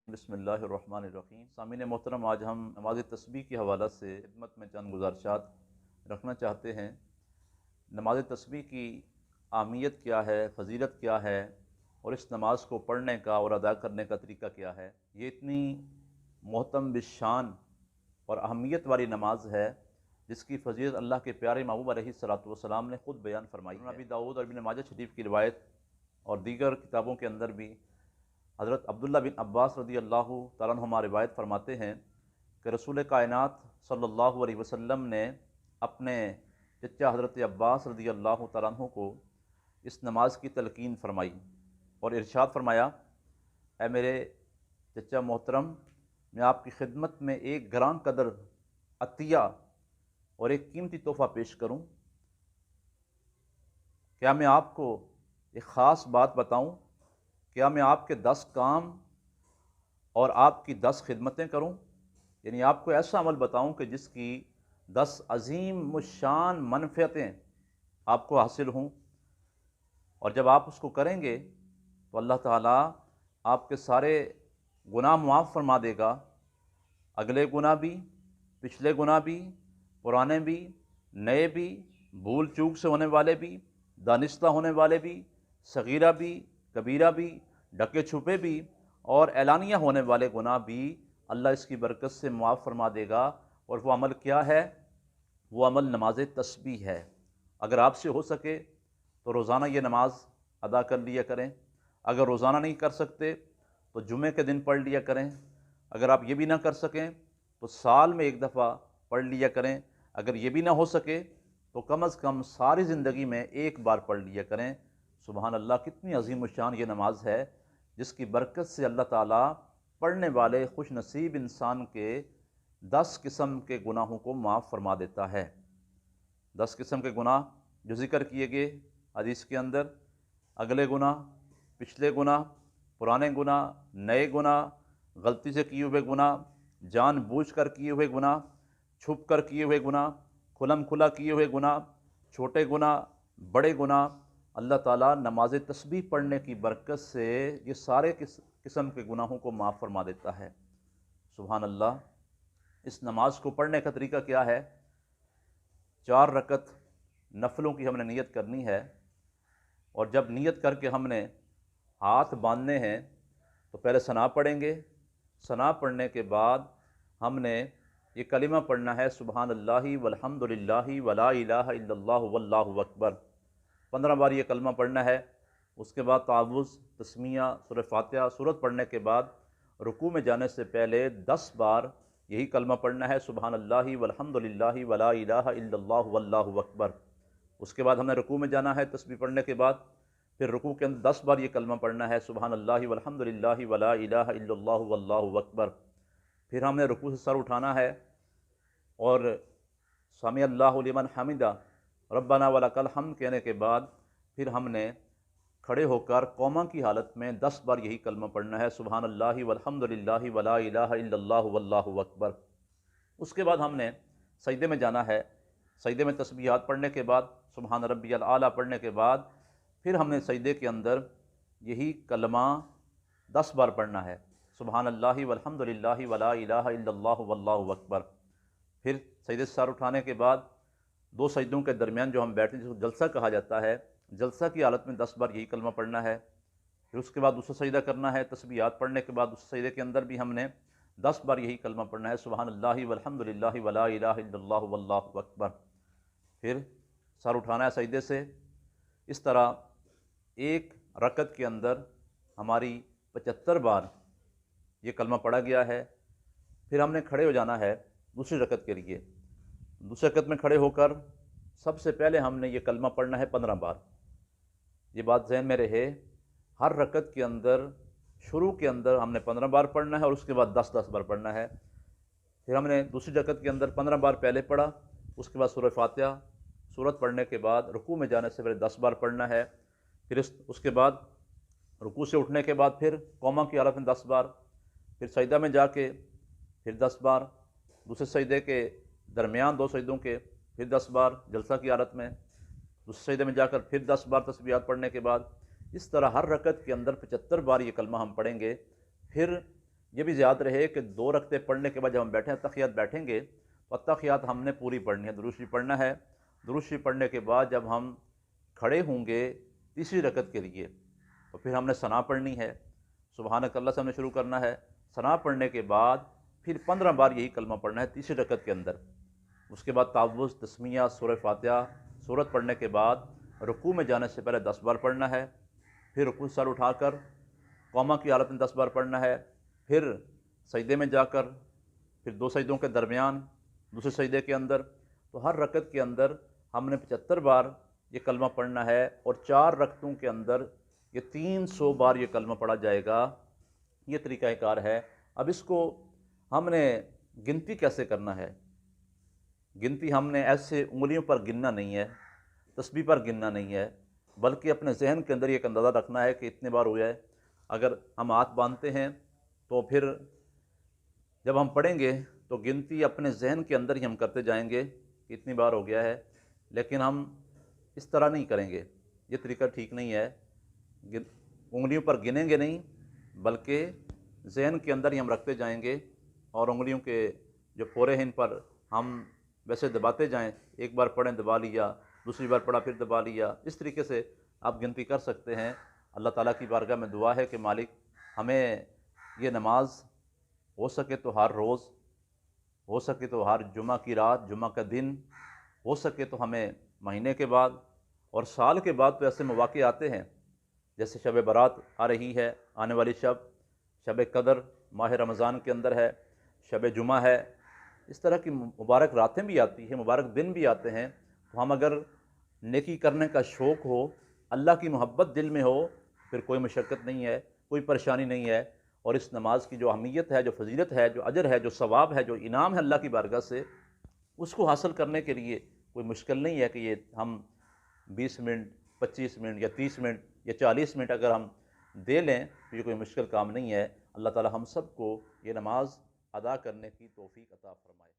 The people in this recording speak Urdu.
بسم اللہ الرحمن الرحیم۔ سامعین محترم، آج ہم نماز تسبیح کے حوالہ سے خدمت میں چند گزارشات رکھنا چاہتے ہیں۔ نماز تسبیح کی اہمیت کیا ہے، فضیلت کیا ہے، اور اس نماز کو پڑھنے کا اور ادا کرنے کا طریقہ کیا ہے۔ یہ اتنی محتم بالشان اور اہمیت والی نماز ہے جس کی فضیلت اللہ کے پیارے محبوب علیہ الصلوۃ والسلام نے خود بیان فرمائی ہے۔ ابی داؤد اور ابن ماجہ شریف کی روایت اور دیگر کتابوں کے اندر بھی حضرت عبداللہ بن عباس رضی اللہ تعالیٰ عنہما روایت فرماتے ہیں کہ رسول کائنات صلی اللہ علیہ وسلم نے اپنے چچا حضرت عباس رضی اللہ تعالیٰ عنہ کو اس نماز کی تلقین فرمائی اور ارشاد فرمایا، اے میرے چچا محترم، میں آپ کی خدمت میں ایک گراں قدر عطیہ اور ایک قیمتی تحفہ پیش کروں۔ کیا میں آپ کو ایک خاص بات بتاؤں؟ کیا میں آپ کے 10 کام اور آپ کی 10 خدمتیں کروں؟ یعنی آپ کو ایسا عمل بتاؤں کہ جس کی 10 عظیم الشان منفعتیں آپ کو حاصل ہوں، اور جب آپ اس کو کریں گے تو اللہ تعالیٰ آپ کے سارے گناہ معاف فرما دے گا، اگلے گناہ بھی، پچھلے گناہ بھی، پرانے بھی، نئے بھی، بھول چوک سے ہونے والے بھی، دانستہ ہونے والے بھی، صغیرہ بھی، کبیرہ بھی، ڈھکے چھپے بھی، اور اعلانیہ ہونے والے گناہ بھی اللہ اس کی برکت سے معاف فرما دے گا۔ اور وہ عمل کیا ہے؟ وہ عمل نماز تسبیح ہے۔ اگر آپ سے ہو سکے تو روزانہ یہ نماز ادا کر لیا کریں۔ اگر روزانہ نہیں کر سکتے تو جمعے کے دن پڑھ لیا کریں۔ اگر آپ یہ بھی نہ کر سکیں تو سال میں ایک دفعہ پڑھ لیا کریں۔ اگر یہ بھی نہ ہو سکے تو کم از کم ساری زندگی میں ایک بار پڑھ لیا کریں۔ سبحان اللہ، کتنی عظیم الشان یہ نماز ہے جس کی برکت سے اللہ تعالیٰ پڑھنے والے خوش نصیب انسان کے 10 قسم کے گناہوں کو معاف فرما دیتا ہے۔ 10 قسم کے گناہ جو ذکر کیے گئے حدیث کے اندر، اگلے گناہ، پچھلے گناہ، پرانے گناہ، نئے گناہ، غلطی سے کیے ہوئے گناہ، جان بوجھ کر کیے ہوئے گناہ، چھپ کر کیے ہوئے گناہ، کھلم کھلا کیے ہوئے گناہ، چھوٹے گناہ، بڑے گناہ، اللہ تعالیٰ نماز تسبیح پڑھنے کی برکت سے یہ سارے قسم کے گناہوں کو معاف فرما دیتا ہے۔ سبحان اللہ۔ اس نماز کو پڑھنے کا طریقہ کیا ہے؟ 4 رکعت نفلوں کی ہم نے نیت کرنی ہے، اور جب نیت کر کے ہم نے ہاتھ باندھنے ہیں تو پہلے ثنا پڑھیں گے۔ ثنا پڑھنے کے بعد ہم نے یہ کلمہ پڑھنا ہے، سبحان اللہ والحمد للہ ولا الہ الا اللہ واللہ اکبر۔ 15 بار یہ کلمہ پڑھنا ہے۔ اس کے بعد تعوذ، تسمیہ، سورہ فاتحہ، سورت پڑھنے کے بعد رکوع میں جانے سے پہلے 10 بار یہی کلمہ پڑھنا ہے، سبحان اللہ والحمد للہ ولا الہ الا اللہ واللہ اکبر۔ اس کے بعد ہم نے رکوع میں جانا ہے تسبیح پڑھنے کے بعد، پھر رکوع کے اندر 10 بار یہ کلمہ پڑھنا ہے، سبحان اللہ والحمد للہ ولا الہ الا اللہ واللہ اکبر۔ پھر ہم نے رکوع سے سر اٹھانا ہے اور سمع اللہ لمن حمدہ ربنا ولک الحمد کہنے کے بعد پھر ہم نے کھڑے ہو کر قوما کی حالت میں 10 بار یہی کلمہ پڑھنا ہے، سبحان اللہ والحمد للہ ولا الہ الا اللہ واللہ اکبر۔ اس کے بعد ہم نے سجدے میں جانا ہے۔ سجدے میں تسبیحات پڑھنے کے بعد، سبحان ربی الاعلیٰ پڑھنے کے بعد پھر ہم نے سجدے کے اندر یہی کلمہ 10 بار پڑھنا ہے، سبحان اللہ والحمد للہ ولا الہ الا اللہ واللہ اکبر۔ پھر سجدے سے سر اٹھانے کے بعد 2 سجدوں کے درمیان جو ہم بیٹھتے ہیں جس کو جلسہ کہا جاتا ہے، جلسہ کی حالت میں 10 بار یہی کلمہ پڑھنا ہے۔ پھر اس کے بعد دوسرا سجدہ کرنا ہے، تسبیحات پڑھنے کے بعد اس سجدے کے اندر بھی ہم نے 10 بار یہی کلمہ پڑھنا ہے، سبحان اللہ والحمد للہ ولا الہ الا اللہ واللہ اکبر۔ پھر سر اٹھانا ہے سجدے سے۔ اس طرح ایک رکعت کے اندر ہماری 75 بار یہ کلمہ پڑھا گیا ہے۔ پھر ہم نے کھڑے ہو جانا ہے دوسری رکعت کے لیے۔ دوسری رکعت میں کھڑے ہو کر سب سے پہلے ہم نے یہ کلمہ پڑھنا ہے 15 بار۔ یہ بات ذہن میں رہے، ہر رکعت کے اندر شروع کے اندر ہم نے 15 بار پڑھنا ہے اور اس کے بعد 10 بار پڑھنا ہے۔ پھر ہم نے دوسری رکعت کے اندر 15 بار پہلے پڑھا، اس کے بعد سورہ فاتحہ، سورت پڑھنے کے بعد رکوع میں جانے سے پہلے 10 بار پڑھنا ہے۔ پھر اس کے بعد رکوع سے اٹھنے کے بعد پھر قوما کی حالت میں 10 بار، پھر سجدہ میں جا کے پھر 10 بار، دوسرے سجدے کے درمیان 2 سجدوں کے پھر 10 بار جلسہ کی حالت میں، دوسرے سجدے میں جا کر پھر 10 بار تسبیحات پڑھنے کے بعد، اس طرح ہر رکعت کے اندر 75 بار یہ کلمہ ہم پڑھیں گے۔ پھر یہ بھی یاد رہے کہ 2 رکعتیں پڑھنے کے بعد جب ہم بیٹھیں اتحیات بیٹھیں گے تو اتحیات ہم نے پوری پڑھنی ہے، درود شریف پڑھنا ہے۔ درود شریف پڑھنے کے بعد جب ہم کھڑے ہوں گے تیسری رکعت کے لیے تو پھر ہم نے ثنا پڑھنی ہے، سبحانک اللہ سے ہم نے شروع کرنا ہے۔ ثنا پڑھنے کے بعد پھر 15 بار یہی کلمہ پڑھنا ہے تیسری رکعت کے اندر۔ اس کے بعد تعوذ، تسمیہ، سورہ فاتحہ، سورت پڑھنے کے بعد رکوع میں جانے سے پہلے 10 بار پڑھنا ہے، پھر رکوع سے سر اٹھا کر قوما کی حالت میں 10 بار پڑھنا ہے، پھر سجدے میں جا کر پھر 2 سجدوں کے درمیان دوسرے سجدے کے اندر، تو ہر رکعت کے اندر ہم نے 75 بار یہ کلمہ پڑھنا ہے، اور 4 رکعتوں کے اندر یہ 300 بار یہ کلمہ پڑھا جائے گا۔ یہ طریقہ کار ہے۔ اب اس کو ہم نے گنتی کیسے کرنا ہے؟ گنتی ہم نے ایسے انگلیوں پر گننا نہیں ہے، تسبیح پر گننا نہیں ہے، بلکہ اپنے ذہن کے اندر یہ ایک اندازہ رکھنا ہے کہ اتنے بار ہو جائے۔ اگر ہم ہاتھ باندھتے ہیں تو پھر جب ہم پڑھیں گے تو گنتی اپنے ذہن کے اندر ہی ہم کرتے جائیں گے کہ اتنی بار ہو گیا ہے، لیکن ہم اس طرح نہیں کریں گے، یہ طریقہ ٹھیک نہیں ہے۔ انگلیوں پر گنیں گے نہیں، بلکہ ذہن کے اندر ہی ہم رکھتے جائیں گے، اور انگلیوں کے جو پورے ہیں ان پر ہم ویسے دباتے جائیں، ایک بار پڑھیں دبا لیا، دوسری بار پڑھا پھر دبا لیا، اس طریقے سے آپ گنتی کر سکتے ہیں۔ اللہ تعالیٰ کی بارگاہ میں دعا ہے کہ مالک ہمیں یہ نماز ہو سکے تو ہر روز، ہو سکے تو ہر جمعہ کی رات، جمعہ کا دن، ہو سکے تو ہمیں مہینے کے بعد، اور سال کے بعد تو ایسے مواقع آتے ہیں جیسے شب برات آ رہی ہے، آنے والی شب قدر ماہ رمضان کے اندر ہے، شب جمعہ ہے، اس طرح کی مبارک راتیں بھی آتی ہیں، مبارک دن بھی آتے ہیں۔ تو ہم اگر نیکی کرنے کا شوق ہو، اللہ کی محبت دل میں ہو، پھر کوئی مشقت نہیں ہے، کوئی پریشانی نہیں ہے، اور اس نماز کی جو اہمیت ہے، جو فضیلت ہے، جو اجر ہے، جو ثواب ہے، جو انعام ہے اللہ کی بارگاہ سے، اس کو حاصل کرنے کے لیے کوئی مشکل نہیں ہے کہ یہ ہم 20 منٹ، 25 منٹ یا 30 منٹ یا 40 منٹ اگر ہم دے لیں تو یہ کوئی مشکل کام نہیں ہے۔ اللہ تعالی ہم سب کو یہ نماز ادا کرنے کی توفیق عطا فرمائے۔